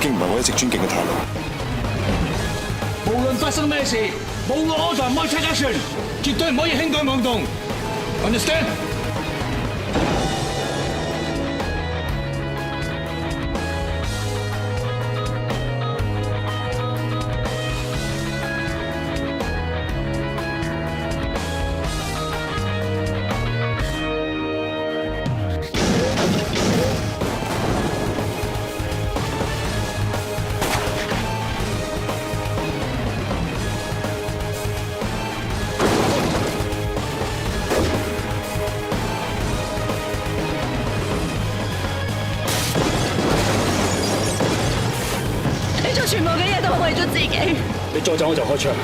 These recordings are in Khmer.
經唔係我一直尊敬嘅態度。無論發生咩事，冇我 order 唔可以 take action， 絕對唔可以輕舉妄動。Understand？全部嘅嘢都係為咗自己。你再走我就開槍。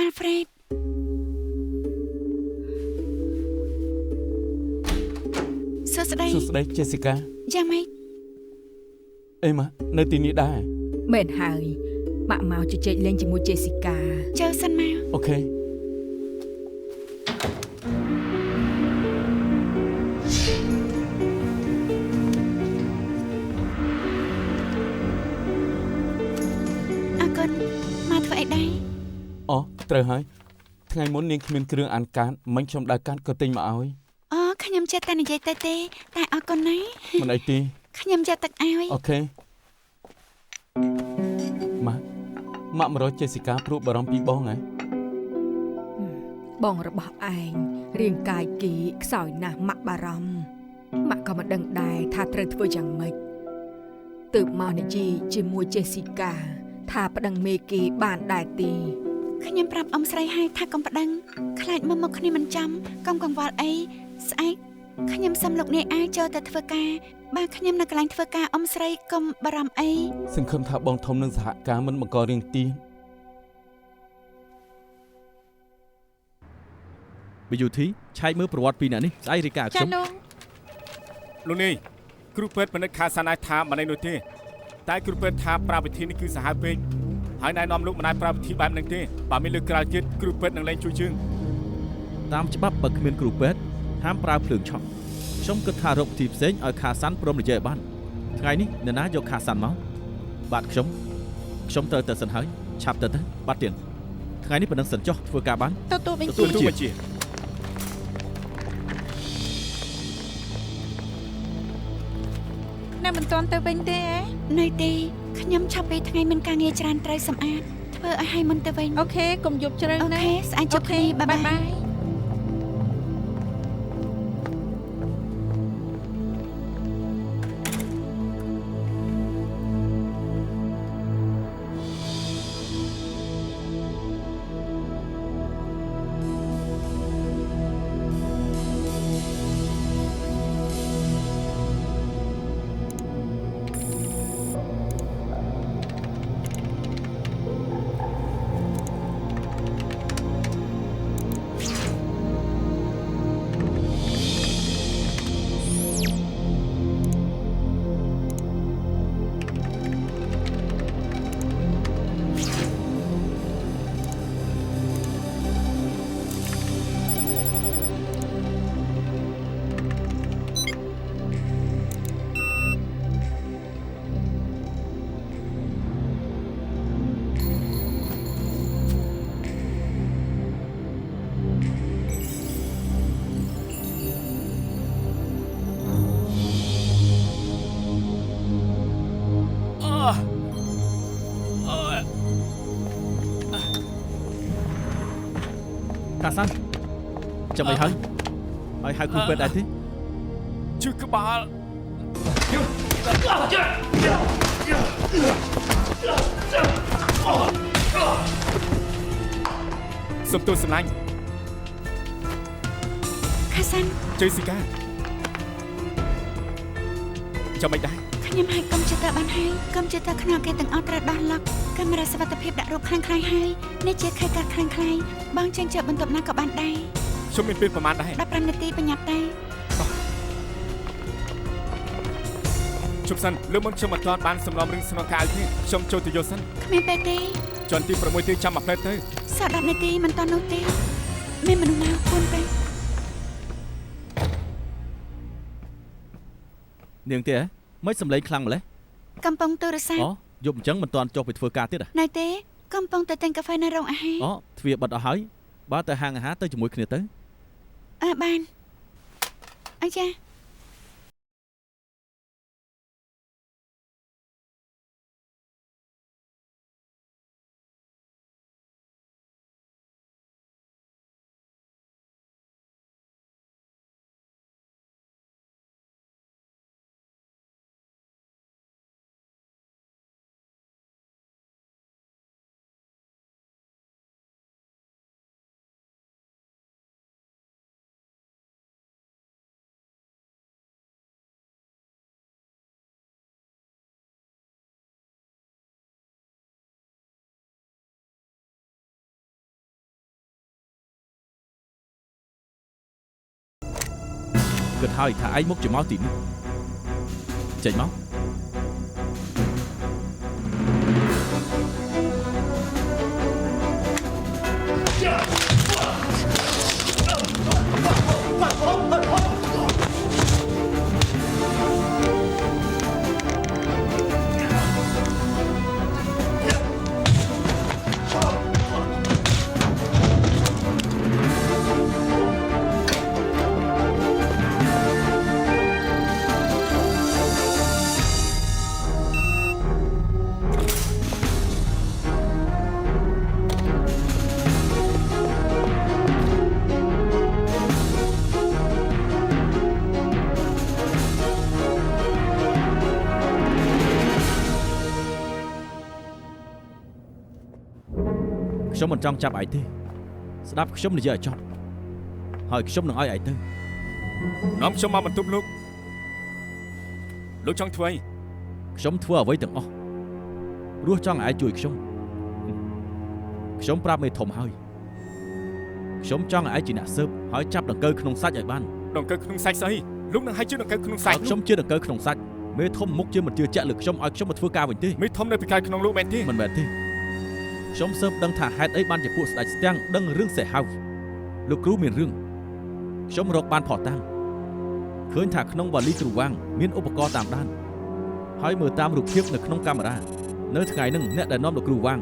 Alfred សួស្តី Jessica យ៉ាងម៉េច អេម៉ានៅទីនេះដែរ មែនហើយម៉ាក់មកជជែកលេងជាមួយ Jessica ចូលសិនមក អូខេ អរគុណមកធ្វើអីដែរ អូត្រូវហើយថ្ងៃមុននាងគ្មានគ្រឿងអានកាតមិញខ្ញុំដើរកាត់ក៏ទិញមកឲ្យ អូខ្ញុំចេះតែនិយាយទៅទេតែអរគុណណា មិនអីទេ ខ្ញុំចេះទឹកឲ្យ អូខេម៉ាក់មករក Jessica ព្រោះបារម្ភពីបងហ៎ បងរបស់ឯងរាងកាយគីខ្សោយណាស់ម៉ាក់បារម្ភម៉ាក់ក៏មិនដឹងដែរថាត្រូវធ្វើយ៉ាងម៉េចទើបមកនិយាយជាមួយ Jessica ថាប្តឹងមេគីបានដែរទី ខ្ញុំប្រាប់អ៊ំស្រីហើយថាកុំប្តឹងខ្លាចមកគ្នាមិនចំកុំកង្វល់អីស្អែកខ្ញុំសុំលោកអ្នកអាចចូលទៅធ្វើការបើខ្ញុំនៅកន្លែងធ្វើការអ៊ំស្រីកុំបារម្ភអី សង្ឃឹមថាបងធំនឹងសហការមិនបង្ករឿងទៀត វិយុធីឆែកមើលប្រវត្តិពីអ្នកនេះស្អីរីកាខ្ញុំ លោកនេះគ្រូពេទ្យបណ្ឌិតខាសានថាមិនឯនោះទេតែគ្រូពេទ្យថាប្រាវិធីនេះគឺសាហាវពេកហើយណែនាំលោកមិនអាចប្រាវិធីបែបហ្នឹងទេបើមានលើកក្រៅទៀតគ្រូពេទ្យនឹងលែងជួយជើង តាមច្បាប់បើគ្មានគ្រូពេទ្យហាមប្រើភ្លើងឆក់ខ្ញុំគិតថារកវិធីផ្សេងឲ្យខាសានព្រមនិយាយឲ្យបានថ្ងៃនេះនរណាយកខាសានមកបាទខ្ញុំត្រូវទៅសិនហើយឆាប់ទៅបាទទៀតថ្ងៃនេះប៉ុណ្ណឹងសិនចុះធ្វើការបាន ទទួលបញ្ជា បញ្ជា នៅមិនទាន់ទៅវិញទេនៅទេខ្ញុំឆាប់ពីថ្ងៃមានការងារច្រើនត្រូវសម្អាតធ្វើឲ្យហើយមុនទៅវិញ អូខេកុំយប់ជ្រៅណា អូខេស្អែកជួបគ្នាបាយបាយ ខាសានចាំអីហើយឲ្យហៅគ្រូពេទ្យដែរទេ ជឺក្បាល សុំទោសសម្លាញ់ ខាសាន Jessica ចាំមិនដែរ ខ ខ្ញុំហើយកុំព្យូទ័របានហើយកុំព្យូទ័រខ្នងគេទាំងអស់ត្រូវដោះឡុកកាមេរ៉ាសុវត្ថិភាពដាក់រូបខ្លាំងៗហើយនេះជាខេត្តការខ្លាំងៗបងចេញចូលបន្ទប់ណាក៏បានដែរ ខ្ញុំមានពេលប្រហែលដែរ 15នាទីប្រញាប់តែ ជប់សិនលើមុនខ្ញុំអត់ទាន់បានសំណុំរឿងស្នងការទេខ្ញុំចូលទៅយកសិន គ្មានពេលទេ ជាន់ទី6ទេចាំមកផ្លែតទៅ សល់10នាទីមិនតាន់នោះទេមានមនុស្សណាពួនពេក នាងទេមិនសំឡេងខ្លាំងម្ល៉េះ កំពុងទូរស័ព្ទ អូយប់អញ្ចឹងមិនទាន់ចុះពីធ្វើការទៀត នៅទេកំពុងទៅទិញកាហ្វេនៅរោងអាហារ អូទ្វារបិទអស់ហើយបើទៅហាងអាហារទៅជាមួយគ្នាទៅ បានអាចា គិតហើយថាឯងមកជាមកទីនេះចេញមក ខ្ញុំមិនចង់ចាប់ឯងទេស្ដាប់ខ្ញុំនិយាយឲ្យចប់ហើយខ្ញុំនឹងឲ្យឯងទៅ នាំខ្ញុំមកបន្ទប់លោកចង់ធ្វើអី ខ្ញុំធ្វើអ្វីទាំងអស់រស់ចង់ឲ្យឯងជួយខ្ញុំប្រាប់មេធំហើយខ្ញុំចង់ឲ្យឯងជាអ្នកស៊ើបហើយចាប់ដង្កូវក្នុងសាច់ឲ្យបាន ដង្កូវក្នុងសាច់ស្អីលោកនឹងឲ្យជឿដង្កូវក្នុងសាច់ ខ្ញុំជាដង្កូវក្នុងសាច់មេធំមុខជាមិនជឿជាក់លើខ្ញុំឲ្យខ្ញុំមកធ្វើការវិញទេ មេធំនៅពីកាយក្នុងលោកមែនទេ មិនមែនទេខ្ញុំស៊ើបដឹងថាហេតុអីបានជាពួកស្ដេចស្ទាំងដឹងរឿងសេះហៅលោកគ្រូមានរឿងខ្ញុំរកបានផុសតាំងឃើញថាក្នុងវ៉ាលីគ្រូវាងមានឧបករណ៍តាមដានហើយមើលតាមរូបភាពនៅក្នុងកាមេរ៉ានៅថ្ងៃហ្នឹងអ្នកដែលនាំលោកគ្រូវាង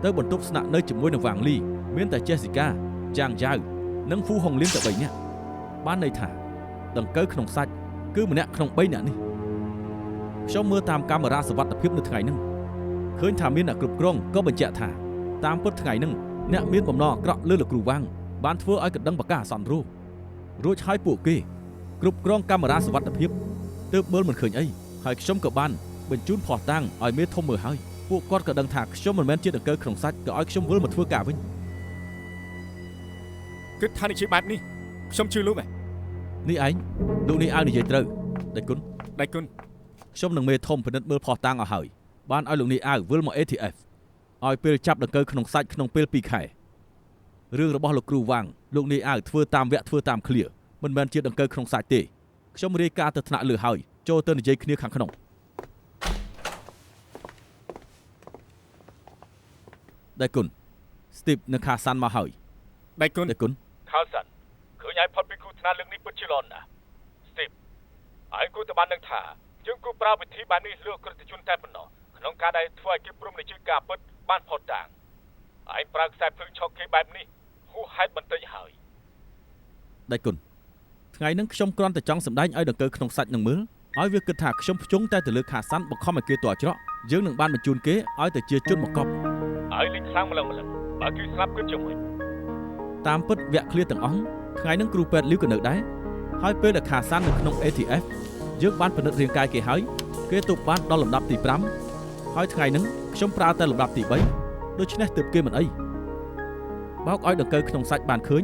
ទៅបន្ទប់ស្នាក់នៅជាមួយនឹងវាងលីមានតែចេស៊ីកាចាងយ៉ាវនិងហ្វូហុងលៀនតែ3នាក់បានន័យថាដង្កូវក្នុងសាច់គឺម្នាក់ក្នុង3នាក់នេះខ្ញុំមើលតាមកាមេរ៉ាសុវត្ថិភាពនៅថ្ងៃហ្នឹងឃើញថាមានអ្នកគ្រប់គ្រងក៏បញ្ជាក់ថាតាមពិតថ្ងៃហ្នឹងអ្នកមានបំណងអាក្រក់លើលោកគ្រូវាងបានធ្វើឲ្យកណ្ដឹងបកាអសន្នរួចហើយពួកគេគ្រប់គ្រងកាមេរ៉ាសុវត្ថិភាពទើបមើលមិនឃើញអីហើយខ្ញុំក៏បានបញ្ជូនភស្តុតាងឲ្យមេធំមើលហើយពួកគាត់ក៏ដឹងថាខ្ញុំមិនមែនជាដង្កូវក្នុងសាច់ក៏ឲ្យខ្ញុំវិលមកធ្វើការវិញ គិតថានេះជាបែបនេះខ្ញុំជឿលោកហ៎ នេះឯងលោកនេះឲ្យនិយាយត្រូវដេចគុណ ខ្ញុំនឹងមេធំពិនិត្យមើលភស្តុតាងឲ្យហើយបានឲ្យលោកនេះឲ្យវិលមក ATF ឲ្យពេលចាប់ដង្កូវក្នុងសាច់ក្នុងពេល2ខែរឿងរបស់លោកគ្រូវាងលោកនេះឲ្យធ្វើតាមវគ្គធ្វើតាមឃ្លាមិនមែនជាដង្កូវក្នុងសាច់ទេខ្ញុំរាយការណ៍ទៅថ្នាក់លើហើយចូលទៅនិយាយគ្នាខាងក្នុងដេចគុណ Steve និងខាសាន់មកហើយ ដេចគុណ ខាសាន់ឃើញឲ្យផុតពីគ្រោះថ្នាក់លើកនេះពិតជាល្អណាស់ Steve ហើយគូទៅបាននឹងថាយើងគូប្រើវិធីបែបនេះលើក្រតិជនតែប៉ុណ្ណោះក្នុងការដែលធ្វើឲ្យគេព្រមនឹងជឿការពិតបានផុតតាំងហើយប្រើខ្សែភ្លើងឆក់គេបែបនេះហួសហេតុបន្តិចហើយដេចគុណថ្ងៃហ្នឹងខ្ញុំគ្រាន់តែចង់សម្ដែងឲ្យដង្កូវក្នុងសាច់នឹងមើលឲ្យវាគិតថាខ្ញុំភ្ជង់តែទៅលើខាសាន់បង្ខំឲ្យគេទាល់ច្រកយើងនឹងបានបញ្ជូនគេឲ្យទៅជាជនបង្កប់ហើយលេចខ្លាំងម្លឹងបើគេស្លាប់គិតជុំវិញតាមពិតវគ្គឃ្លាទាំងអស់ថ្ងៃហ្នឹងគ្រូពេទ្យលីវក៏នៅដែរហើយពេលដែលខាសាន់នៅក្នុង ATF យើងបានពិនិត្យរាងកាយគេហើយគេទប់បានដល់លំដាប់ទី5ហើយថ្ងៃហ្នឹងខ្ញុំប្រើតែលំដាប់ទី3ដូច្នេះទើបគេមិនអីបោកឲ្យដង្កូវក្នុងសាច់បានឃើញ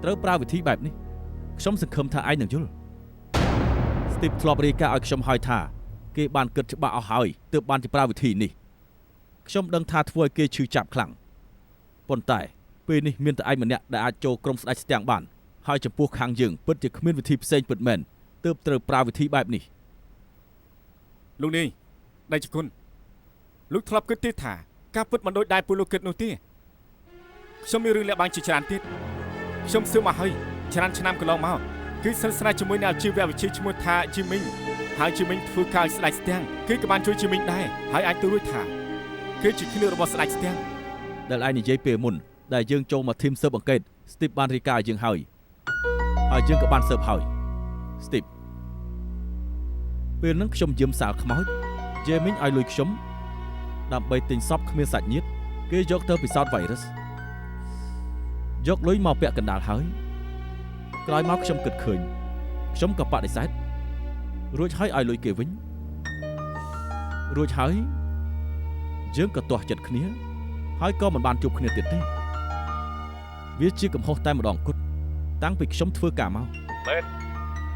ត្រូវប្រើវិធីបែបនេះខ្ញុំសង្ឃឹមថាឯងនឹងយល់ Steve ធ្លាប់រាយការណ៍ឲ្យខ្ញុំហើយថា គេបានគិតច្បាស់អស់ហើយទើបបានជាប្រើវិធីនេះខ្ញុំដឹងថាធ្វើឲ្យគេឈឺចាប់ខ្លាំងប៉ុន្តែពេលនេះមានតែឯងម្នាក់ដែលអាចចូលក្រុមស្ដេចស្ទាំងបានហើយចំពោះខាងយើងពិតជាគ្មានវិធីផ្សេងពិតមែនទើបត្រូវប្រើវិធីបែបនេះលោកនេះដៃជគុណលោកធ្លាប់គិតទេថាការពិតមិនដូចដែរពួកលោកគិតនោះទេខ្ញុំមានរឿងលាក់បាំងជាច្រើនទៀតខ្ញុំស៊ើបមកហើយច្រើនឆ្នាំកន្លងមកគឺសិលស្នាជាមួយនឹងអាជីវវិទ្យាឈ្មោះថាជីមីងហើយជីមីងធ្វើការស្ដេចស្ទាំងគឺក៏បានជួយជីមីងដែរហើយអាចទៅរួចថាគឺជាគ្នារបស់ស្ដេចស្ទាំងដែលឯងនិយាយពេលមុនដែលយើងចូលមកធីមស៊ើបអង្កេត Steve បានរីកាឲ្យយើងហើយយើងក៏បានស៊ើបហើយ Steve ពេលហ្នឹងខ្ញុំយាមសាលខ្មោច Jamie ឲ្យលុយខ្ញុំដើម្បីទិញសពគ្មានសាច់ញាតិគេយកទៅពិសោធន៍ virus យកលុយមកពាក់កណ្ដាលហើយក្រោយមកខ្ញុំគិតឃើញខ្ញុំក៏បដិសេធរួចហើយឲ្យលុយគេវិញរួចហើយយើងក៏ទាស់ចិត្តគ្នាហើយក៏មិនបានជួបគ្នាទៀតទេវាជាកំហុសតែម្ដងគត់តាំងពីខ្ញុំធ្វើការមកមែន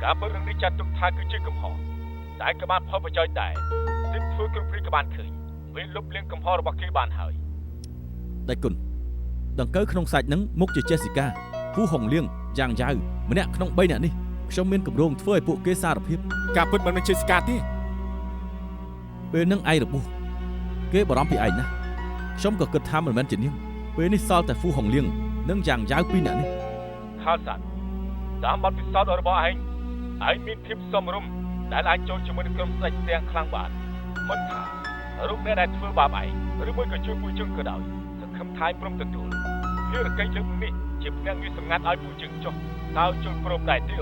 ការពិតរឿងនេះចាត់ទុកថាគឺជាកំហុសតែក៏បានផលប្រយោជន៍ដែរទើបធ្វើគ្រប់ព្រីក៏បានឃើញវាលុបលាងកំហុសរបស់គេបានហើយដៃគុណដង្កូវក្នុងសាច់នឹងមុខជា Jessica ពូហុងលៀងយ៉ាងយ៉ាវម្នាក់ក្នុង3នាក់នេះខ្ញុំមានគម្រោងធ្វើឲ្យពួកគេសារភាពការពិតមិនមែន Jessica ទេពេលនឹងឯងរបួសគេបារម្ភពីឯងណាខ្ញុំក៏គិតថាមិនមែនជានាងពេលនេះសល់តែហ្វូហុងលៀងនិងយ៉ាងយ៉ាវ2នាក់នេះខាលសាន់តាមបទពិសោធន៍របស់ឯងមានភាពសមរម្យដែលអាចចូលជាមួយនឹងក្រុមស្ដេចទាំងខ្លាំងបានមិនថារូបអ្នកដែលធ្វើបាបឯងឬមួយក៏ជួយពួកយើងក៏ដោយសង្ឃឹមថាព្រមទទួលភារកិច្ចលើកនេះជាភ្នាក់ងារសម្ងាត់ឲ្យពួកយើងចុះតើជល់ព្រមដែរទេ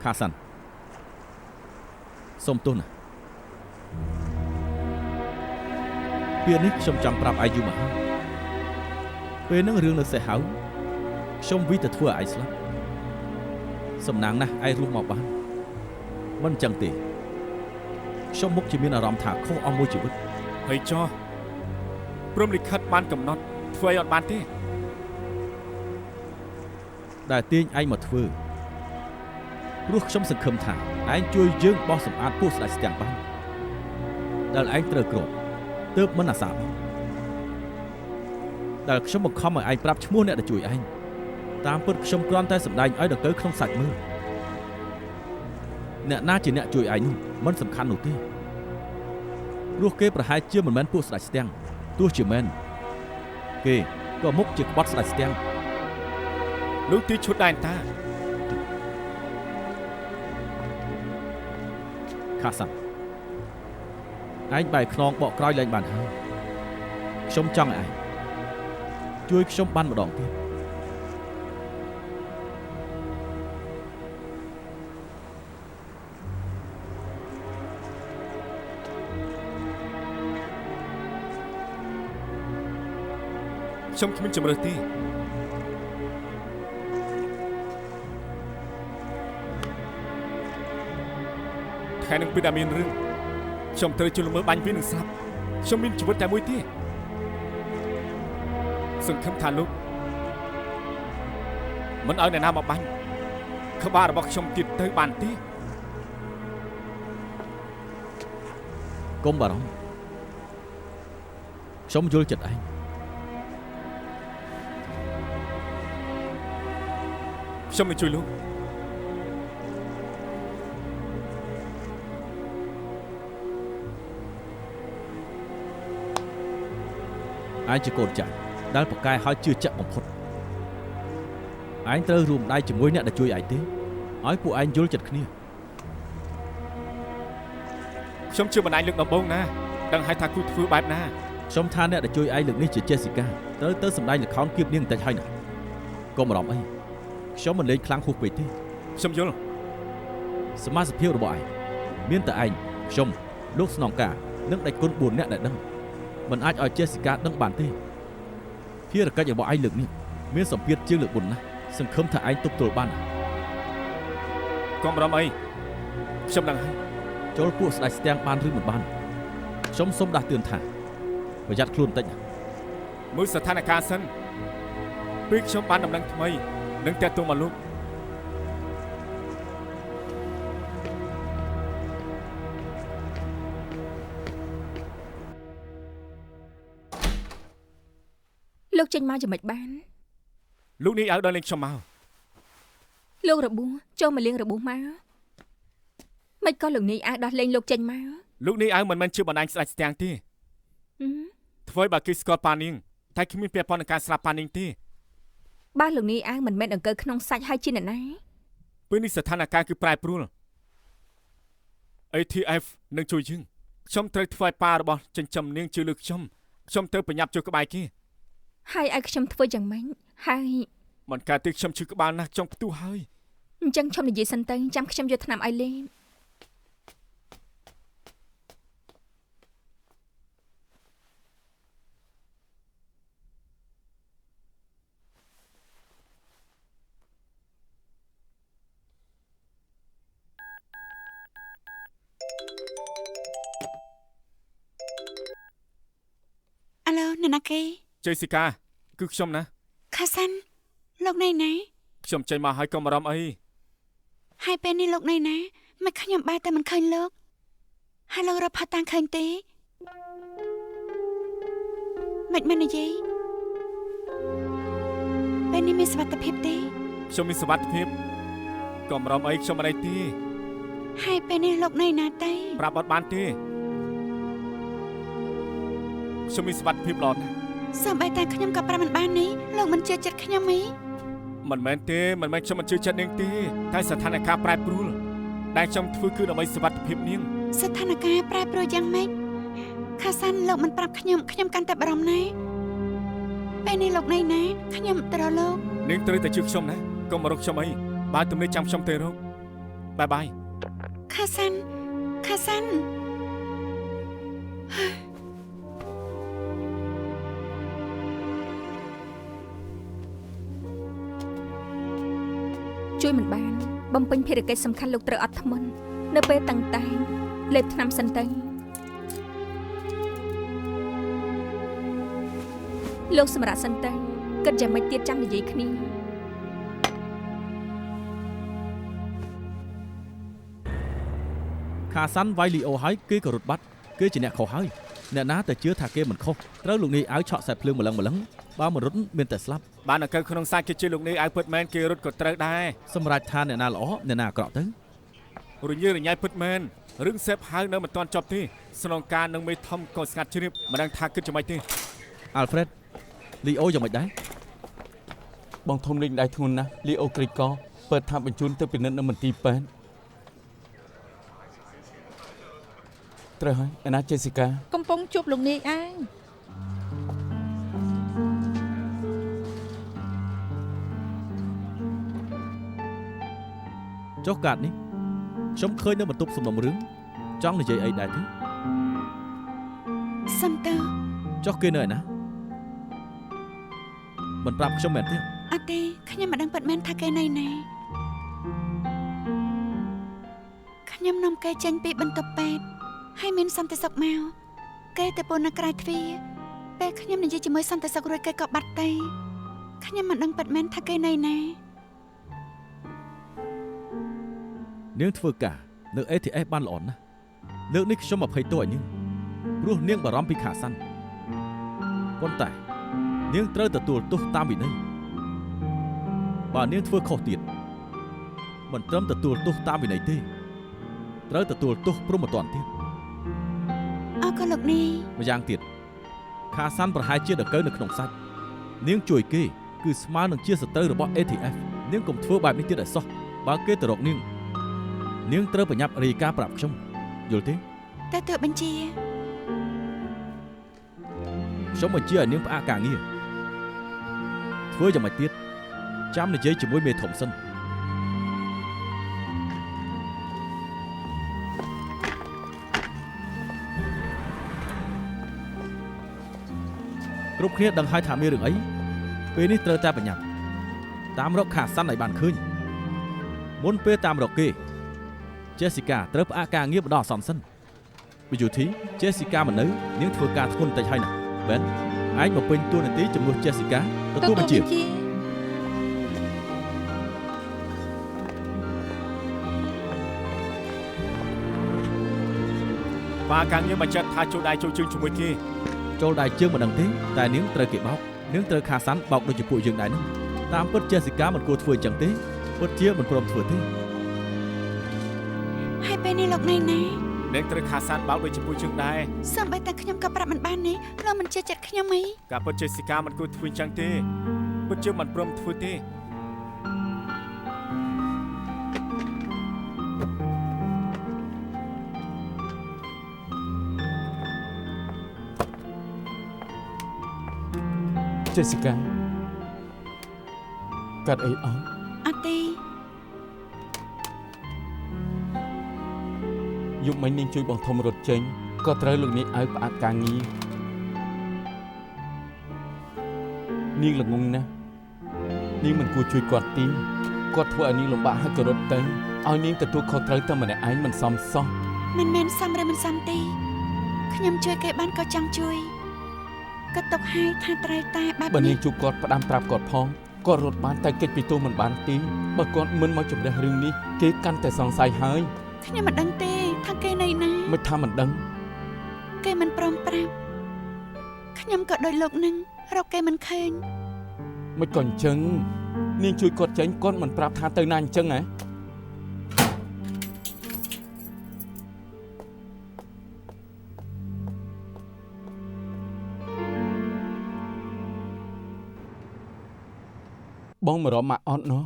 ខាសាន់សូមទោសណាពេលនេះខ្ញុំចង់ប្រាប់ឯងយូរមកហើយពេលហ្នឹងរឿងនៅសេះហៅខ្ញុំវិតែធ្វើឲ្យឯងស្លាប់សំណាងណាស់ឯងរស់មកបានមិនអញ្ចឹងទេខ្ញុំមុខជាមានអារម្មណ៍ថាខុសអស់មួយជីវិតហើយចោះព្រមលិខិតបានកំណត់ធ្វើឲ្យអត់បានទេដែលទាញឯងមកធ្វើព្រោះខ្ញុំសង្ឃឹមថាឯងជួយយើងបោះសម្អាតពួកស្ដេចស្ទាំងបានដែលឯងត្រូវគ្រាប់ទើបមិនអាសាផងដែលខ្ញុំបង្ខំឲ្យឯងប្រាប់ឈ្មោះអ្នកដែលជួយឯងតាមពិតខ្ញុំគ្រាន់តែសម្ដែងឲ្យដង្កូវក្នុងសាច់មើលអ្នកណាជាអ្នកជួយឯងនោះមិនសំខាន់នោះទេព្រោះគេប្រហែលជាមិនមែនពួកស្ដេចស្ទាំងទោះជាមែនគេក៏មុខជាក្បត់ស្ដេចស្ទាំងលោកទីឈុតដែរតាខាសាន់ឯងបែរខ្នងបកក្រោយលែងបានហើយខ្ញុំចង់ឲ្យឯងជួយខ្ញុំបានម្ដងទៀតខ្ញុំគ្មានជំរឿនទេថ្ងៃនឹងពេលដែលមានរឿងខ្ញុំត្រូវជួយល្មើសបាញ់វានឹងស្លាប់ខ្ញុំមានជីវិតតែមួយទេសង្ឃឹមថាលោកមិនឲ្យអ្នកណាមកបាញ់ក្បាលរបស់ខ្ញុំទៀតទៅបានទេកុំបារម្ភខ្ញុំយល់ចិត្តឯងខ្ញុំនឹងជួយលោកឯងជាកូនចាស់ដែលប្រកែឲ្យជឿជាក់បំផុតឯងត្រូវរួមដៃជាមួយអ្នកដែលជួយឯងទេឲ្យពួកឯងយល់ចិត្តគ្នាខ្ញុំជឿមិនឯងលើកដំបូងណាដឹងហើយថាគូធ្វើបែបណាខ្ញុំថាអ្នកដែលជួយឯងលើកនេះជា Jessica ត្រូវទៅសម្ដែងល្ខោនគៀបនាងបន្តិចហើយណាកុំបារម្ភអីខ្ញុំមិនលេងខ្លាំងហួសពេកទេខ្ញុំយល់សមាជិកភាពរបស់ឯងមានតែឯងខ្ញុំលោកស្នងការនិងដៃគុណ4នាក់ដែលដឹងមិនអាចឲ្យ Jessica ដឹងបានទេភារកិច្ចរបស់ឯងលើកនេះមានសម្ពាធជាងលើកមុនណាស់សង្ឃឹមថាឯងទប់ទល់បានកុំបារម្ភអីខ្ញុំដឹងហើយ ចូលពួកស្ដេចស្ទាំងបានឬមិនបានខ្ញុំសូមដាស់តឿនថាប្រយ័ត្នខ្លួនតិចណា មើលស្ថានភាពសិនពេលខ្ញុំបានដំណឹងថ្មីនឹងតាក់ទងមកលោក លោកចេញមកយ៉ាងម៉េចបាន លោកនេះឲ្យដល់លេងខ្ញុំមក លោករបួសចូលមកលេងរបួសមកមិនក៏លោកនេះឲ្យដោះលែងលោកចេញមក លោកនេះឲ្យមិនមែនជាបណ្ដាញស្ដេចស្ទាំងទេធ្វើឲ្យបើគេស្គាល់ប៉ានាងតែគ្មានពាក់ព័ន្ធនឹងការស្លាប់ប៉ានាងទេ បើលោកនេះឲ្យមិនមែនអង្គើក្នុងសាច់ហើយជាអ្នកណា ពេលនេះស្ថានភាពគឺប្រែប្រួល ATF នឹងជួយយើងខ្ញុំត្រូវធ្វើឲ្យប៉ារបស់ចិញ្ចឹមនាងជឿលើខ្ញុំទៅប្រញាប់ជួយក្បែរគេ ហើយឲ្យខ្ញុំធ្វើយ៉ាងម៉េចហើយ មិនកើតទេខ្ញុំឈឺក្បាលណាស់ចង់ផ្ទុះហើយ អញ្ចឹងខ្ញុំនិយាយសិនទៅចាំខ្ញុំយកថ្នាំឲ្យលេង អាឡូអ្នកណាគេ Jessica គឺខ្ញុំណា ខាសាន់លោកណៃណា ខ្ញុំចេញមកហើយកុំអារម្មណ៍អី ហើយពេលនេះលោកណៃណាមិនខ្ញុំបែរតែមិនឃើញលោកហើយលោករកផាតាំងឃើញទេមិនមែននិយាយពេលនេះមានសុវត្ថិភាពទេ ខ្ញុំមានសុវត្ថិភាពកុំអារម្មណ៍អីខ្ញុំមិនអីទេ ហើយពេលនេះលោកណៃណាទេ ប្រាប់អត់បានទេខ្ញុំមានសុវត្ថិភាពល្អណាស់ សូម្បីតែខ្ញុំក៏ប្រាប់មិនបាននេះលោកមិនជឿចិត្តខ្ញុំទេ មិនមែនខ្ញុំមិនជឿចិត្តនាងទេតែស្ថានភាពប្រែប្រួលដែលខ្ញុំធ្វើគឺដើម្បីសុវត្ថិភាពនាង ស្ថានភាពប្រែប្រួលយ៉ាងម៉េចខាសាន់លោកមិនប្រាប់ខ្ញុំកាន់តែបារម្ភណាស់ពេលនេះលោកណៃណាខ្ញុំទៅរកលោក នាងត្រូវតែជឿខ្ញុំណាកុំមករកខ្ញុំអីបើទំនេរចាំខ្ញុំទៅរកបាយ ខាសាន់ជួយមិនបានបំពេញភារកិច្ចសំខាន់លោកត្រូវអត់ធ្មត់នៅពេលតាំងតែងលេបថ្នាំសិនទៅលោកសម្រាប់សិនទៅគិតយ៉ាងម៉េចទៀតចាំនិយាយគ្នា ខាសាន់វាយលីអូហើយគេក៏រត់បាត់គេជាអ្នកខុសហើយអ្នកណាទៅជឿថាគេមិនខុសត្រូវលោកនេះឲ្យឆក់ខ្សែភ្លើងម្លឹងបើមិនរត់មានតែស្លាប់ បានអង្កើក្នុងសាច់គេជឿលោកនេះឲ្យពិតមែនគេរត់ក៏ត្រូវដែរ សម្រាប់ថាអ្នកណាល្អអ្នកណាអាក្រក់ទៅ រញ៉េរញ៉ៃពិតមែនរឿងសេពហៅនៅមិនទាន់ចប់ទេស្នងការនឹងមេធំក៏ស្ងាត់ជ្រាបមិនដឹងថាគិតយ៉ាងម៉េចទេ Alfred លីអូយ៉ាងម៉េចដែរ បងធំលេងដៃធ្ងន់ណាស់លីអូក្រីកเปิดថាបញ្ជូនទៅពិនិត្យនៅមន្ទីរពេទ្យត្រូវហើយឯណា Jessica កំពុងជួបលោកនាយឯង ចុះកាតនេះខ្ញុំឃើញនៅបន្ទប់សំណុំរឿងចង់និយាយអីដែរទេ សំទៅ ចុះគេនៅឯណាមិនប្រាប់ខ្ញុំមែនទេ អត់ទេខ្ញុំមិនដឹងពិតមែនថាគេណៃណាខ្ញុំនាំគេចេញពីបន្ទប់ពេទ្យហើយមានសន្តិសុខមកគេទៅពូននៅក្រៅទ្វារពេលខ្ញុំនិយាយជាមួយសន្តិសុខរួចគេក៏បាត់ទៅខ្ញុំមិនដឹងពិតមែនថាគេណៃណា នាងធ្វើការនៅ ATF បានល្អណាស់លើកនេះខ្ញុំអភ័យទោសឲ្យនាងព្រោះនាងបារម្ភពីខាសាន់ប៉ុន្តែនាងត្រូវទទួលទោសតាមវិន័យបើនាងធ្វើខុសទៀតមិនត្រឹមទទួលទោសតាមវិន័យទេត្រូវទទួលទោសព្រហ្មទណ្ឌទៀត អរគុណលោកនាយ ម្យ៉ាងទៀតខាសាន់ប្រហែលជាដង្កូវនៅក្នុងសាច់នាងជួយគេគឺស្មើនឹងជាសត្រូវរបស់ ATF នាងកុំធ្វើបែបនេះទៀតឲ្យសោះបើគេទៅរកនាងត្រូវប្រញាប់រាយការណ៍ប្រាប់ខ្ញុំយល់ទេ ទទួលបញ្ជា ខ្ញុំបញ្ជាឲ្យនាងផ្អាកការងារធ្វើយ៉ាងម៉េចទៀតចាំនិយាយជាមួយមេធំសិនគ្រប់គ្នាដឹងហើយថាមានរឿងអីពេលនេះត្រូវតែប្រញាប់តាមរកខាសាន់ឲ្យបានឃើញមុនពេលតាមរកគេ Jessica ត្រូវផ្អាកការងារបណ្ដោះអាសន្នសិនពីយូធី Jessica មិននៅនាងធ្វើការធ្ងន់តិចហើយណា Ben ឯងមកពេញតួនាទីជំនួស Jessica ទទួលបញ្ជាបាទការងារមកចាត់ថាចូលដៃចូលជើងជាមួយគេ ចូលដៃជើងមិនដឹងទេតែនាងត្រូវគេបោកនាងត្រូវខាសាន់បោកដូចជាពួកយើងដែរហ្នឹងតាមពិត Jessica មិនគួរធ្វើអញ្ចឹងទេពិតជាមិនព្រមធ្វើទេ ហើយពេលនេះលោកណៃណា អ្នកត្រូវខាសានបោកដូចជាពួកយើងដែរ សូម្បីតែខ្ញុំក៏ប្រាប់មិនបាននេះលោកមិនចេះចិត្តខ្ញុំអី ការពិត Jessica មិនគួរធ្វើអញ្ចឹងទេពិតជាមិនព្រមធ្វើទេ Jessica កាត់អីអត់ អត់ទេ យប់មិញនាងជួយបងធំរត់ចេញក៏ត្រូវលោកនាងឲ្យផ្អាកការងារនាងល្ងងណាស់នាងមិនគួរជួយគាត់ទេគាត់ធ្វើឲ្យនាងលំបាកហើយក៏រត់ទៅឲ្យនាងទទួលខុសត្រូវតែម្នាក់ឯងមិនសមសោះ មិនមែនសមឬមិនសមទេខ្ញុំជួយគេបានក៏ចង់ជួយក៏ຕົកហើយថាត្រូវតែបែប បើនា នេះ ងជួបគាត់ផ្ដាំប្រាប់គាត់ផងគាត់រត់បានតែកិច្ចពីទូមិនបានទេបើគាត់មិនមកជំរះរឿងនេះគេកាន់តែសង្ស័យហើយ ខ្ញុំមិនដឹងទេថាគេនៅណា មិនថាមិនដឹង គេមិនព្រមប្រាប់ខ្ញុំក៏ដូចលោកនឹងរកគេមិនឃើញ មិនក៏អញ្ចឹងនាងជួយគាត់ចេញគាត់មិនប្រាប់ថាទៅណាអញ្ចឹងហ៎បងមករកម៉ាក់អត់ណោះ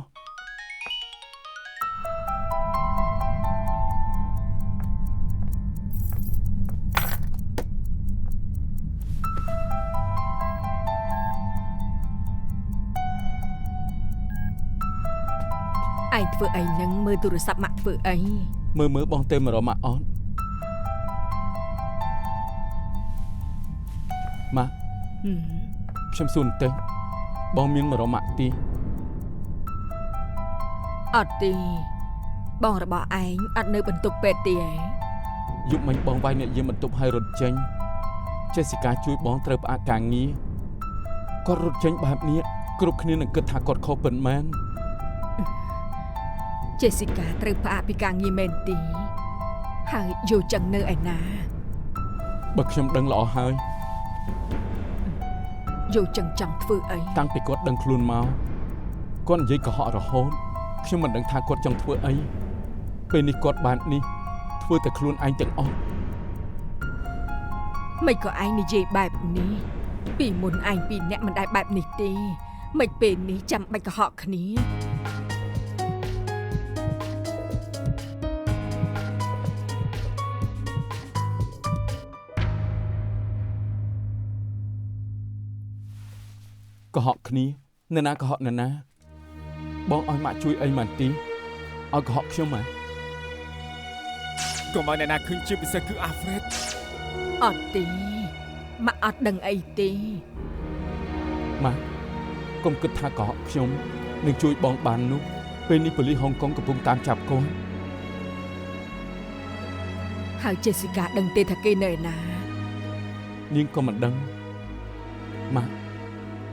ឯងធ្វើអីនឹងមើលទូរស័ព្ទម៉ាក់ធ្វើអី មើលបងទៅមករកម៉ាក់អត់ម៉ាក់ខ្ញុំសួរបន្តិចបងមានមករកម៉ាក់ទី អត់ទេបងរបស់ឯងអត់នៅបន្ទប់ពេទ្យទេឯង យប់មិញបងវាយអ្នកយាមបន្ទប់ឲ្យរត់ចេញ Jessica ជួយបងត្រូវផ្អាកការងារគាត់រត់ចេញបែបនេះគ្រប់គ្នានឹងគិតថាគាត់ខុសពិតមែន Jessica ត្រូវផ្អាកពីការងារមែនទេហើយយកចឹងនៅឯណា បើខ្ញុំដឹងល្អហើយ យកចឹងចង់ធ្វើអី តាំងពីគាត់ដឹងខ្លួនមកគាត់និយាយកុហករហូតខ្ញុំមិនដឹងថាគាត់ចង់ធ្វើអីពេលនេះគាត់បាននេះធ្វើតែខ្លួនឯងទាំងអស់ មិនក៏ឯងនិយាយបែបនេះពីមុនឯងពីរអ្នកមិនដែលបែបនេះទេមិនពេលនេះចាំបាច់កុហកគ្នា កុហកគ្នានរណាកុហកនរណាបងឲ្យម៉ាក់ជួយអីមិនទីឲ្យកុហកខ្ញុំហ៎ កុំឲ្យអ្នកណាឃើញជាពិសេសគឺ Alfred អត់ទេម៉ាក់អត់ដឹងអីទេ ម៉ាក់កុំគិតថាកុហកខ្ញុំនឹងជួយបងបាននោះពេលនេះប៉ូលីសហុងកុងកំពុងតាមចាប់គាត់ ហើយ Jessica ដឹងទេថាគេនៅឯណា នាងក៏មិនដឹងម៉ាក់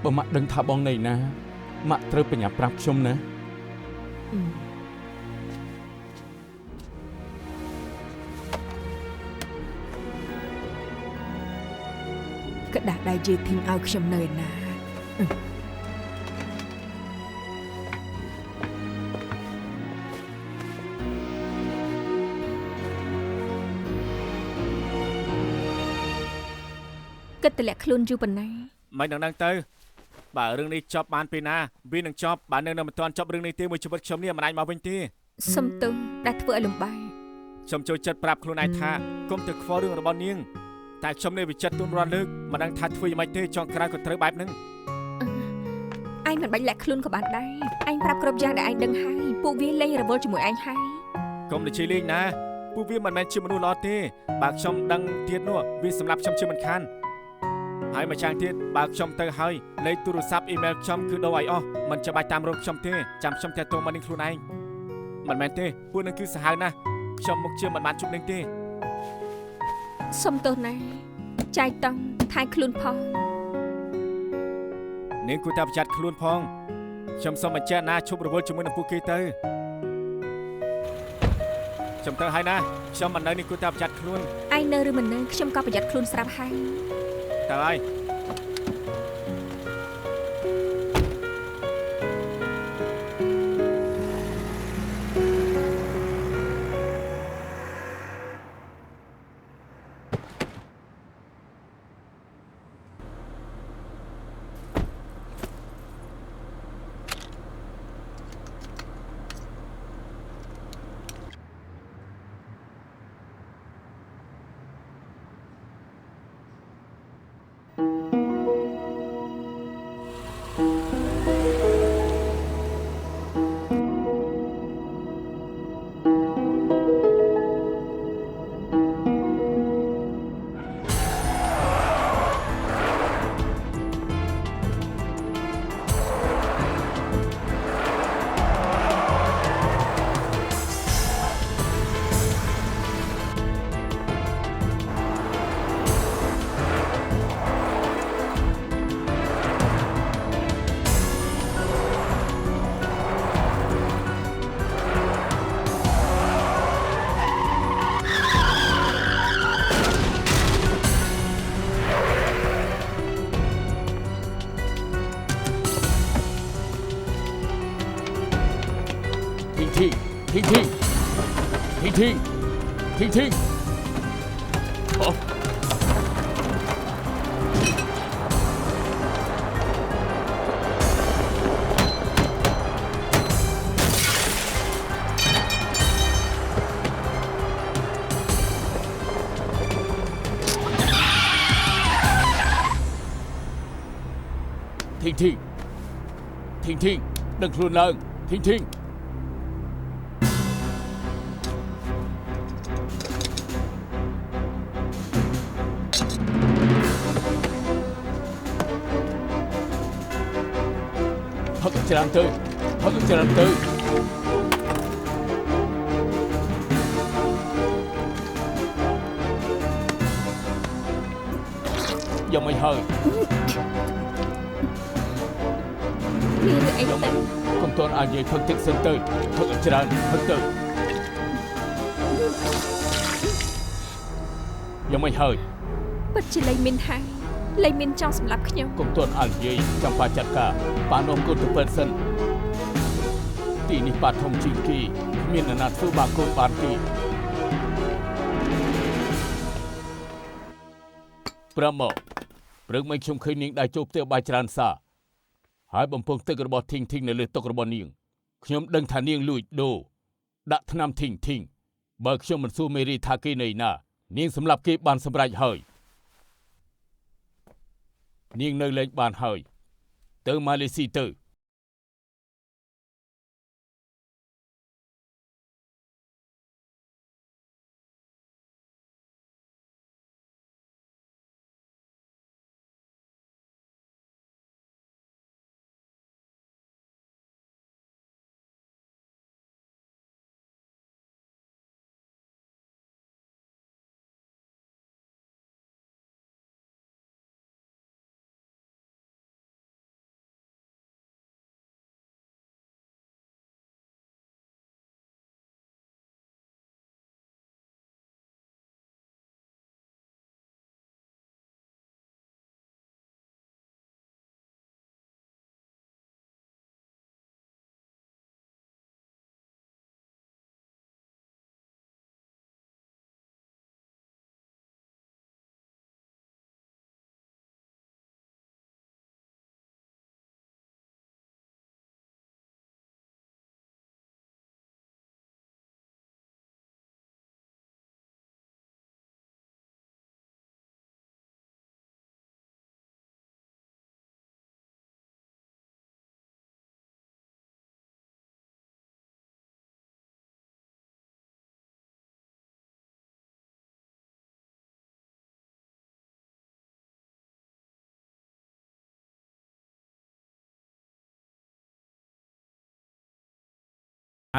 បើម៉ាក់ដឹងថាបងនៅណាម៉ាក់ត្រូវបញ្ញាប្រាប់ខ្ញុំណា ក្តារដែលជាធីមឲ្យខ្ញុំនៅឯណា គិតទម្លាក់ខ្លួនយូរប៉ុណ្ណា មិនដឹងទៅបើរឿងនេះចប់បានពេលណាវានឹងចប់បើនៅមិនទាន់ចប់រឿងនេះទេមួយជីវិតខ្ញុំនេះមិនអាចមកវិញទេ សុំទោសដែលធ្វើឲ្យលំបាក ខ្ញុំចូលចិត្តប្រាប់ខ្លួនឯងថាកុំទៅខ្វល់រឿងរបស់នាងតែខ្ញុំនេះវិចិត្រទូនរាល់លើកមិនដឹងថាធ្វើយ៉ាងម៉េចទេចង់ក្រោយក៏ត្រូវបែបហ្នឹង ឯងមិនបាច់លាក់ខ្លួនក៏បានដែរឯងប្រាប់គ្រប់យ៉ាងដែលឯងដឹងហើយពួកវាលេងរវល់ជាមួយឯងហើយក ុំនិយាយលេងណាពួកវាមិនមែនជាមនុស្សល្អទេបើខ្ញុំដឹងទៀតនោះវាសម្រាប់ខ្ញុំជាមិនខានហើយម្យ៉ាងទៀតបើខ្ញុំទៅហើយលេខទូរស័ព្ទអ៊ីមែលខ្ញុំគឺដូរឲ្យអស់មិនចាំបាច់តាមរកខ្ញុំទេចាំខ្ញុំតាក់ទងមកនឹងខ្លួនឯងមិនមែនទេពួកនឹងគឺសាហាវណាស់ ខ្ញុំមកជាមិនបានជួបនឹងទេ សុំទោសណាចៃតង់ថៃខ្លួនផង នាងគួរតែប្រយ័ត្នខ្លួនផងខ្ញុំសូមបញ្ជាក់ណាឈប់រវល់ជាមួយនឹងពួកគេទៅខ្ញុំទៅហើយណាខ្ញុំមិននៅនាងគួរតែប្រយ័ត្នខ្លួន ឯងនៅឬមិននៅខ្ញុំក៏ប្រយ័ត្នខ្លួនស្រាប់ហើយ ទៅហើយ ทิ้งโอ้ทิ้งดึงខ្លួនឡើងทิ้งច្រើនទៅយកមិនហើយ មានអីទៅ កុំតន់អាចនិយាយផឹកទឹកសិនទៅផឹកច្រើនផឹកទៅយកមិនហើយ ពិតជាលេងមានហើយលេងមានចង់សម្រាប់ខ្ញុំ កុំតន់អាចនិយាយចាំប៉ាចាត់ការប៉ានាំកូនទៅពេទ្យសិនទីនេះប៉ាធំជាងគេគ្មានអ្នកណាធ្វើបាបកូនបានទេប្រមព្រឹកមិនខ្ញុំឃើញនាងដែរចូលផ្ទះបាយច្រើនសាហើយបំពង់ទឹករបស់ធីងនៅលើតុរបស់នាងខ្ញុំដឹងថានាងលួចដូរដាក់ថ្នាំធីងបើខ្ញុំមិនសួរមេរីថាគេនៅណានាងសម្លាប់គេបានសម្រេចហើយនាងនៅលេងបានហើយទៅម៉ាឡេស៊ីទៅ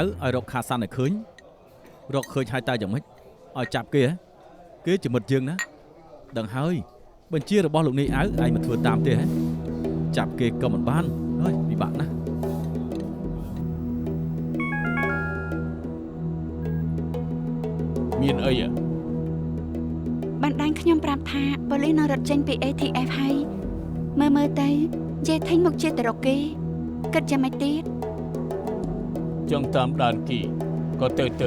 ឲ្យរកខាសាន់ឲ្យឃើញ រកឃើញហើយតើយ៉ាងម៉េចឲ្យចាប់គេហ៎គេជាមិត្តយើងណាដឹងហើយបញ្ជារបស់លោកនាយអៅឯងមិនធ្វើតាមទេហ៎ចាប់គេក៏មិនបានហើយពិបាកណាស់ មានអី បណ្ដាញខ្ញុំប្រាប់ថាប៉ូលីសនៅរត់ចេញពី ATF ហើយមើលទៅយេថេងមកជាតរកគេគិតយ៉ាងម៉េចទៀត ចង់តាមដានគីក៏ទៅ ធ្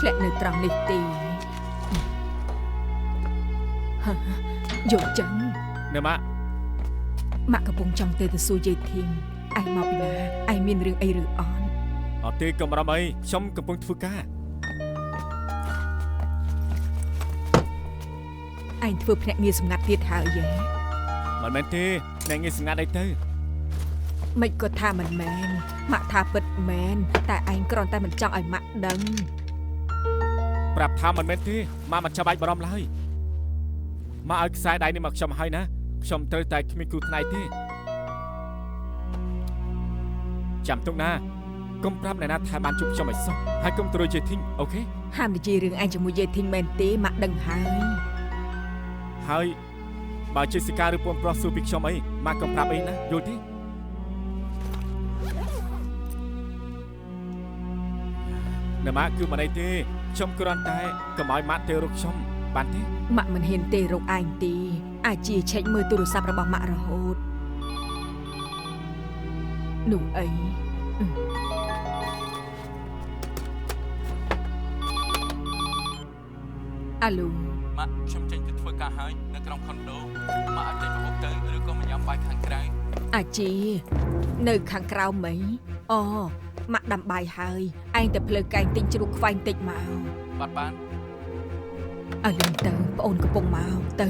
លាក់នៅត្រង់នេះទេយកចឹង នៅម៉ាក់ ម៉ាក់កំពុងចង់ទៅសួរយាយធីងឯងមកពីណាឯងមានរឿងអីឬអត់ អត់ទេកុំបារម្ភអីខ្ញុំកំពុងធ្វើការ ឯងធ្វើភ្នាក់ងារសម្ងាត់ទៀតហើយយេ មិនមែនទេអ្នកងារស្ងាត់អីទៅ មិនក៏ថាមិនមែនម៉ាក់ថាពិតមែនតែឯងគ្រាន់តែមិនចង់ឲ្យម៉ាក់ដឹង ប្រាប់ថាមិនមែនទេម៉ាក់មិនចាំបាច់បារម្ភឡើយម៉ាក់ឲ្យខ្សែដៃនេះមកខ្ញុំហើយណាខ្ញុំត្រូវតែគ្មានគ្រូថ្នាក់ទេចាំទុកណាកុំប្រាប់អ្នកណាថាបានជួបខ្ញុំឲ្យសោះហើយកុំត្រួយជាធីងអូខេ ហាមនិយាយរឿងឯងជាមួយយាយធីងមែនទេម៉ាក់ដឹងហើយ ហើយបើជាសិកាឬពូនប្រុសសួរពីខ្ញុំអីម៉ាក់កុំប្រាប់អីណាយល់ទេនៅម៉ាក់គឺមិនអីទេខ្ញុំគ្រាន់តែកុំឲ្យម៉ាក់ទៅរកខ្ញុំបានទេ ម៉ាក់មិនហ៊ានទេរកឯងទេអាចជាឆែកមើលទូរស័ព្ទរបស់ម៉ាក់រហូតនោះអីអាឡូ ម៉ាក់ខ្ញុំចេញទៅធ្វើការហើយនៅក្នុងខុនដូម៉ាក់អាចចេញទៅហូបទៅឬក៏មកញ៉ាំបាយខាងក្រៅ អាចជានៅខាងក្រៅមិញអូម៉ាក់ដាំបាយហើយឯងតែភ្លើកែងទិញជ្រូកខ្វែងតិចមក បាន ឲ្យលឿនទៅប្អូនកំពុងមកទៅ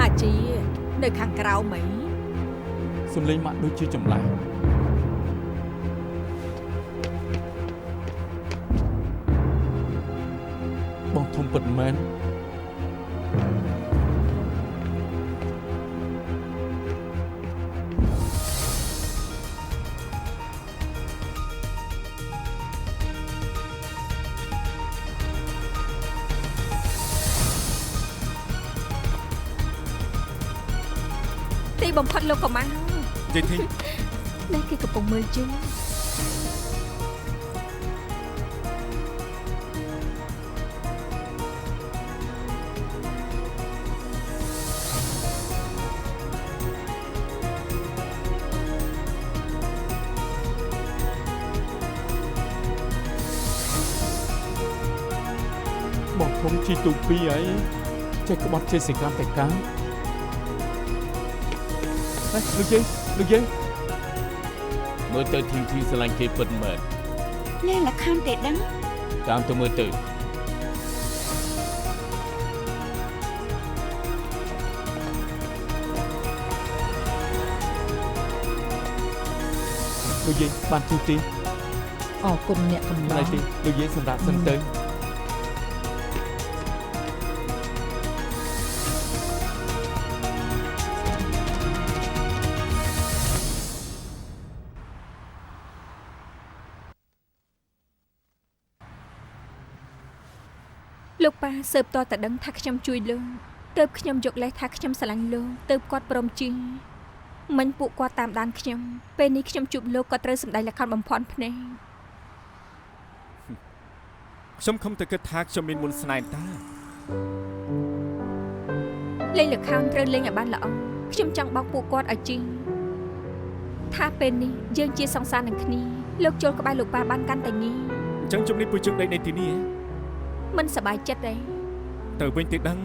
អាចជានៅខាងក្រៅមិញ សំលេងម៉ាក់ដូចជាចម្លែកបងធំពិតមែនទីបំផុតលោកកុមារ យេធីង នេះគេកំពុងមើលជើង បងធំជីទូពីអីចេះក្បត់ជាសិកម្មតែកាយលោកយាយមើលទៅធីងស្រឡាញ់គេពិតមែន លេលខានទេដឹង តាមទៅមើលទៅលោកយាយបានទូទី អរគុណអ្នកកំ ណៃ ឡុង ទីលោកយាយសម្រាប់សិនទៅ លោកប៉ាស៊ើបតតែដឹងថាខ្ញុំជួយលោកទើបខ្ញុំយកលេសថាខ្ញុំស្រឡាញ់លោកទើបគាត់ព្រមជឿមិញពួកគាត់តាមដានខ្ញុំពេលនេះខ្ញុំជួបលោកក៏ត្រូវសម្ដែងលក្ខណៈបំផន់ភ្នែក ខ្ញុំខំតែគិតថាខ្ញុំមានមុនស្នេហ៍តា លេងល្ខោនត្រូវលេងឲ្យបានល្អខ្ញុំចង់បោកពួកគាត់ឲ្យជឿថាពេលនេះយើងជាសង្សារនឹងគ្នាលោកចូលក្បែរលោកប៉ាបានកាន់តែងាយ អញ្ចឹងជំនេះពួកជើងដេកនៅទីនេះ មិនសប្បាយចិត្តទេ ទៅវិញទេដឹង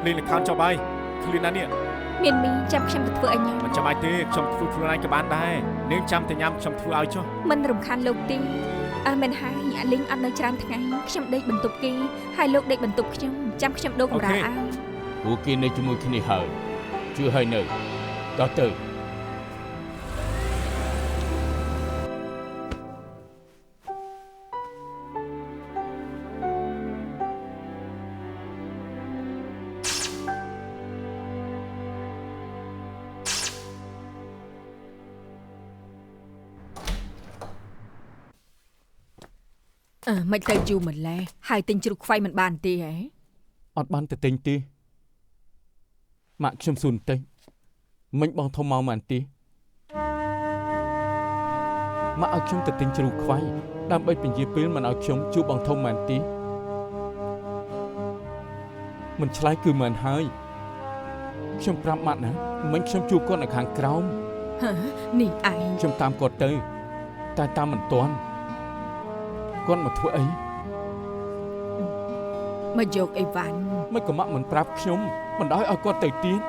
លេងលខោនចុះបាយឃ្លានណាស់នេះ មានមីចាំខ្ញុំទៅធ្វើឲ្យញ៉ាំ មិនចាំបាច់ទេខ្ញុំធ្វើខ្លួនឯងក៏បានដែរនាងចាំតែញ៉ាំខ្ញុំធ្វើឲ្យចុះ មិនរំខានលោកទេមែនហើយអាលីងអត់នៅច្រើនថ្ងៃខ្ញុំដេកបន្ទប់គេហើយលោកដេកបន្ទប់ខ្ញុំចាំខ្ញុំដូរកម្រាលឲ្យ ពួកគេនៅជាមួយគ្នាហើយជឿហើយនៅតោះទៅ មិនទៅយូរម្ល៉េះហើយទិញជ្រូកខ្វៃមិនបានទេហ៎ អត់បានទៅទិញទេម៉ាក់ខ្ញុំស៊ូនតិចមិញបងធំមកមិនទេម៉ាក់ឲ្យខ្ញុំទៅទិញជ្រូកខ្វៃដើម្បីពន្យាពេលមិនឲ្យខ្ញុំជួបបងធំមិនទេមិនឆ្លើយគឺមិនហើយខ្ញុំប្រាប់ម៉ាក់ណាមិញខ្ញុំជួបគាត់នៅខាងក្រោម នេះឯង ខ្ញុំតាមគាត់ទៅតែតាមមិនទាន់គាត់មកធ្វើអី មកយកអីវ៉ាន់ មិនក៏ម៉ាក់មិនប្រាប់ខ្ញុំមិនឲ្យគាត់ទៅទៀត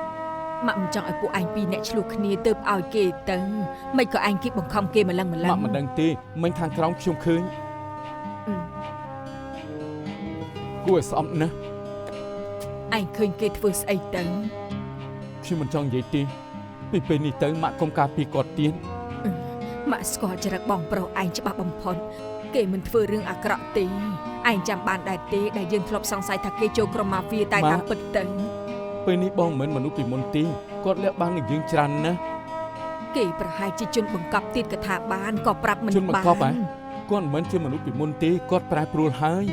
ម៉ាក់មិនចង់ឲ្យពួកឯងពីរអ្នកឆ្លោះគ្នាទៅឲ្យគេទៅមិនក៏ឯងគេបង្ខំគេម្លឹង ម៉ាក់មិនដឹងទេមិញខាងក្រោមខ្ញុំឃើញគួរឲ្យស្អប់ណាស់ ឯងឃើញគេធ្វើស្អីទៅ ខ្ញុំមិនចង់និយាយទេពីពេលនេះទៅម៉ាក់កុំការពីគាត់ទៀត ម៉ាក់ស្គាល់ចរិតបងប្រុសឯងច្បាស់បំផុតគេមិនធ្វើរឿងអាក្រក់ទេឯងចាំបានដែរទេដែលយើងធ្លាប់សង្ស័យថាគេចូលក្រុមម៉ាហ្វៀតែតាមពិតទៅ ពេលនេះបងមិនមែនមនុស្សពីមុនទេគាត់លាក់បាំងនឹងយើងច្រើនណាស់ គេប្រហែលជាជនបង្កប់ទៀតកថាបានក៏ប្រាប់មិន ជនបង្ បា កប់ហ៎គាត់មិនមែនជាមនុស្សពីមុនទេគាត់ប្រែប្រួលហើយ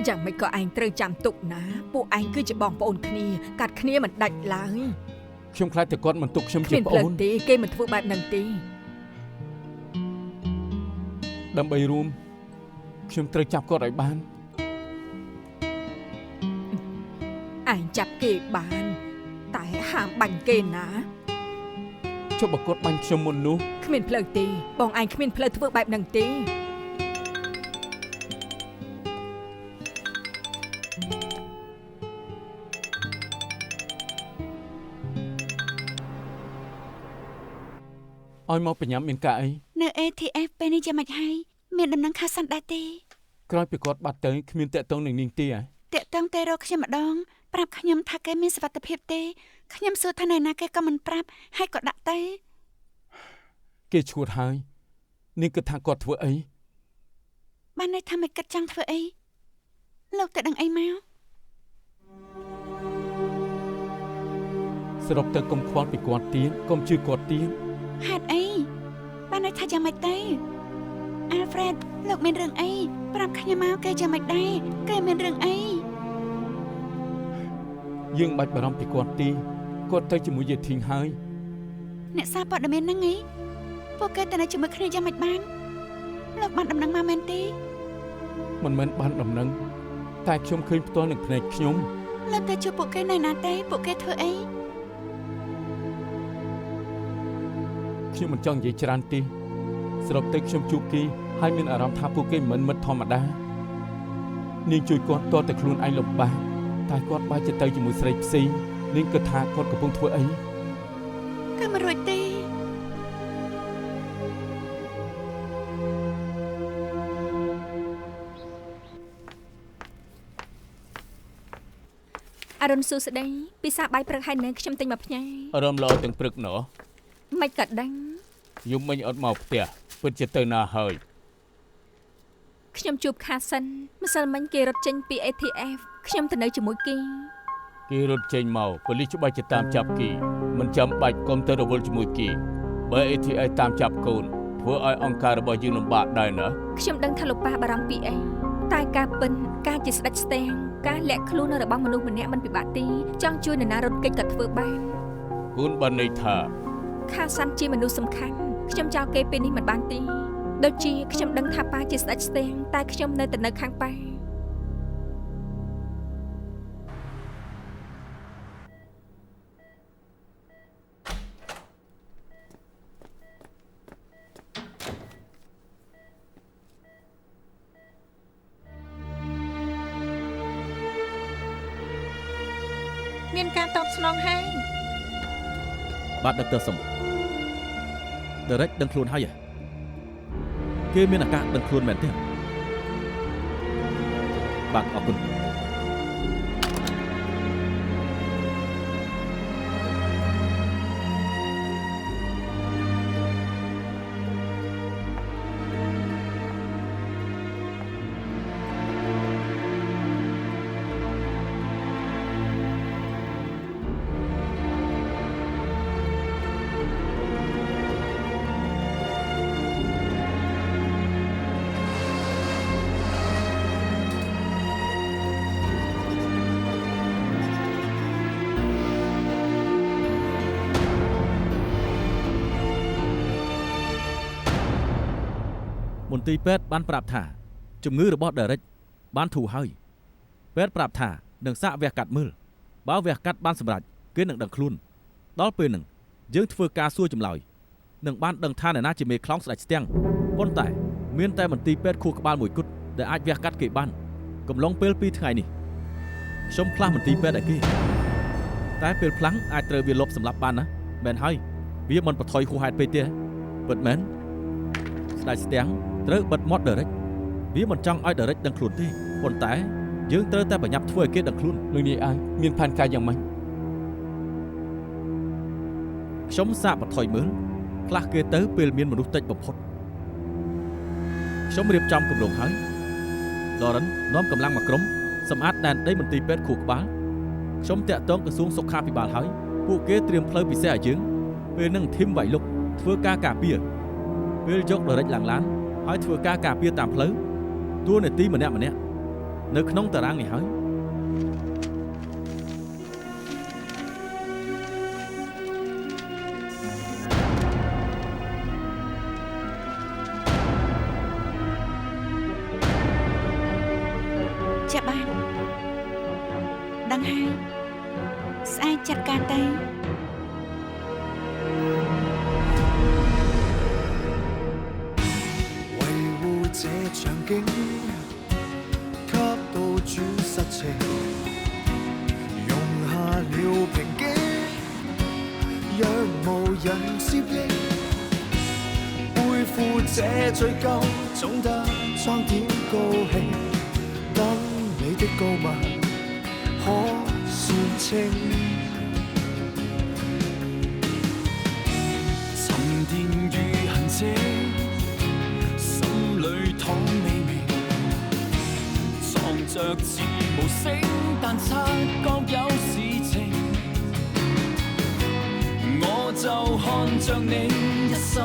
យ៉ាងម៉េចក៏ឯងត្រូវចាំទុកណាពួកឯងគឺជាបងប្អូនគ្នាកាត់គ្នាមិនដាច់ឡើយ ខ្ញុំខ្លាចតែគាត់មិនទុកខ្ញុំជា មាន ប្ ផ្លូ អូ วน ទេគេមិនធ្វើបែបហ្នឹងទេ ដើម្បីរួមខ្ញុំត្រូវចាប់គាត់ឲ្យបាន ឯងចាប់គេបានតែហាមបាញ់គេណា ចុះបើគាត់បាញ់ខ្ញុំមុននោះ គ្មានផ្លូវទេបងឯងគ្មានផ្លូវធ្វើបែបហ្នឹងទេ ឲ្យមកបញ្ញាមានការអី នៅ ATF ពេលនេះយ៉ាងម៉េចហើយមានដំណឹងខាសាន់ដែរទេ ក្រោយពីគាត់បាត់ទៅគ្មានតាក់ទងនឹងនាងទេហ៎ តាក់តងតែរកខ្ញុំម្ដងប្រាប់ខ្ញុំថាគេមានសុវត្ថិភាពទេខ្ញុំសួរថានៅណាគេក៏មិនប្រាប់ហើយក៏ដាក់ទៅ គេឈួតហើយនាងគិតថាគាត់ធ្វើអី បានន័យថាមិនគិតចង់ធ្វើអីលោកតែដឹងអីមក សរុបទៅកុំខ្វល់ពីគាត់ទៀតកុំជឿគាត់ទៀត ហេតុអីបានន័យថាយ៉ាងម៉េចទៅ Alfred លោកមានរឿងអីប្រាប់ខ្ញុំមកគេយ៉ាងម៉េចដែរគេមានរឿងអី យើងបាច់បារម្ភពីគាត់ទេគាត់ទៅជាមួយយេធីងហើយ អ្នកសារព័ត៌មានហ្នឹងឯងពួកគេទៅនៅជាមួយគ្នាយ៉ាងម៉េចបានលោកបានដំណឹងមកមែនទេ មិនមែនបានដំណឹងតែខ្ញុំឃើញផ្ទាល់នឹងភ្នែកខ្ញុំ លោកទៅជួបពួកគេនៅណាទេពួកគេធ្វើអី ខ្ញុំមិនចង់និយាយច្រើនទេសរុបទៅខ្ញុំជួបគេហើយមានអារម្មណ៍ថាពួកគេមិនមិត្តធម្មតានាងជួយគាត់តតែខ្លួនឯងលំបាកតែគាត់បែរទៅជាមួយស្រីផ្សេងនាងគិតថាគាត់កំពុងធ្វើអី គេមិនរួចទេ អរុនសួស្ដីពិសាបាយព្រឹកហើយនៅខ្ញុំទិញមកផ្ញើ អារម្មណ៍ល្អទាំងព្រឹកណោះ មិនក៏ដឹង យំមិញអត់មកផ្ទះពិតជាទៅណាហើយ ខ្ញុំជួបខាសិនម្សិលមិញគេរត់ចេញពី ATF ខ្ញុំទៅនៅជាមួយគេ គេរត់ចេញមកប៉ូលីសច្បាស់ជាតាមចាប់គេមិនចាំបាច់កុំទៅរវល់ជាមួយគេបើ ATI តាមចាប់កូនធ្វើឲ្យអង្គការរបស់យើងលំបាកដែរណា ខ្ញុំដឹងថាលោកប៉ាបារម្ភពីអីតែការពិនការជាស្ដេចស្ទាំងការលាក់ខ្លួនរបស់មនុស្សម្នាក់មិនពិបាកទេចង់ជួយនរណារត់គេចក៏ធ្វើបាន គូនបានន័យថា ខាសាន់ជាមនុស្សសំខាន់ខ្ញុំចោលគេពេលនេះមិនបានទេដូចជាខ្ញុំដឹងថាប៉ាជាស្ដេចស្ទាំងតែខ្ញុំនៅតែនៅខាងប៉ា ការតបស្នងហើយ បាទដុកទ័រសុំ Derek ដឹងខ្លួនហើយគេមានឱកាសដឹងខ្លួនមែនទេបាទអរគុណ មន្ទីរពេទ្យបានប្រាប់ថាជំងឺរបស់ Derek បានធូរហើយពេទ្យប្រាប់ថានឹងសាកវះកាត់មើលបើវះកាត់បានសម្រេចគេនឹងដឹងខ្លួនដល់ពេលហ្នឹងយើងធ្វើការសួរចម្លើយនឹងបានដឹងថាអ្នកណាជាមេខ្លោងស្ដេចស្ទាំងប៉ុន្តែមានតែមន្ទីរពេទ្យខួរក្បាលមួយគត់ដែលអាចវះកាត់គេបានកំឡុងពេល2ថ្ងៃនេះខ្ញុំផ្លាស់មន្ទីរពេទ្យឲ្យគេតែពេលផ្លាំងអាចត្រូវវាលុបសម្លាប់បានណាមែនហើយវាមិនបន្ថយហួសហេតុពេកទេពិតមែនស្ដេចស្ទាំងត្រូវបិទមាត់ Derek វាមិនចង់ឲ្យ Derek ដឹងខ្លួនទេប៉ុន្តែយើងត្រូវតែប្រញាប់ធ្វើឲ្យគេដឹងខ្លួនលោកនាយអាចមានផែនការយ៉ាងម៉េច ខ្ញុំសាកបន្ថយមើលខ្លះគេទៅពេលមានមនុស្សតិចបំផុតខ្ញុំរៀបចំគម្រោងហើយ Lauren នាំកម្លាំងមកក្រុមសម្អាតដែនដីមន្ទីរពេទ្យខួរក្បាលខ្ញុំតាក់ទងក្រសួងសុខាភិបាលហើយពួកគេត្រៀមផ្លូវពិសេសឲ្យយើងពេលនឹងធីមវាយលុកធ្វើការការពារពេលយក Derek ឡើងឡានហើយធ្វើការការពារតាមផ្លូវតួនាទីម្នាក់នៅក្នុងតារាងនេះហើយ ចាស់បានដឹងហើយស្អែកចាត់ការទៅ維護這場景，給到主實情，容下了平靜，若無人接應，背負這罪疚，總得裝點高興。等你的告密可算清，沉澱如痕跡，心裏淌美味，藏着似無聲，但察覺有事情，我就看着你一心